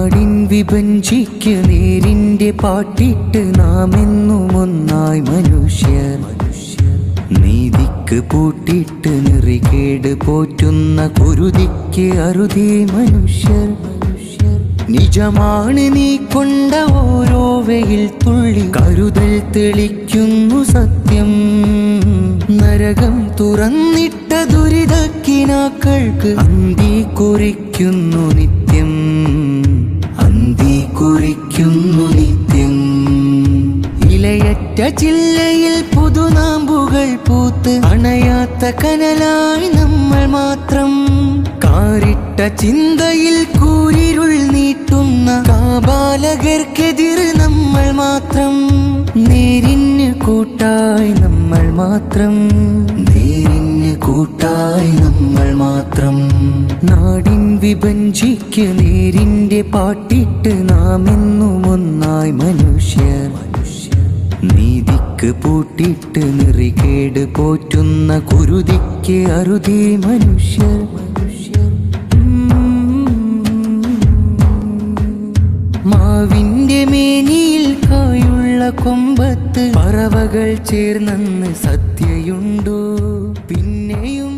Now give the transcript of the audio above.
നാടിൻ വിഭജിക്ക് നേരിന്റെ പാട്ടിട്ട് നാം എന്നും ഒന്നായി മനുഷ്യർ. നീതിക്ക് പൂട്ടിട്ട് നെറികേട് പോറ്റുന്ന കുരുതിക്ക് അറുതി മനുഷ്യർ. നിജമാണ് നീ കൊണ്ട ഓരോ വെയിൽ തുള്ളി, കരുതൽ തെളിക്കുന്നു സത്യം. നരകം തുറന്നിട്ട ദുരിതക്കിനാക്കൾക്ക് അന്തി കുറിക്കുന്നു നിത്യം, അന്തി കുറിക്കുന്നു നിത്യം. ഇലയറ്റ ചില്ലയിൽ പുതുനാമ്പുകൾ പൂത്ത് അണയാത്ത കനലായി നമ്മൾ മാത്രം. കാറിട്ട ചിന്തയിൽ കൂരിരുൾ നീട്ടുന്ന കാപാലകർക്കെതിർ നമ്മൾ മാത്രം. നേരിന് കൂട്ടായി നമ്മൾ മാത്രം, നേരിന് കൂട്ടായി നമ്മൾ മാത്രം. നാടിൻ വിഭജിക്ക് നേരിന്റെ പാട്ടിട്ട് നാം എന്നും ഒന്നായി മനുഷ്യർ. നീതിക്ക് പൂട്ടിട്ട് നെറികേട് പോറ്റുന്ന കുരുതിക്ക് അറുതി മനുഷ്യർ. മാവിന്റെ മേനിയിൽ കായുള്ള കൊമ്പത്ത് പറവകൾ ചേർന്നെന്ന് സത്യയുണ്ടോ? പിന്നെയും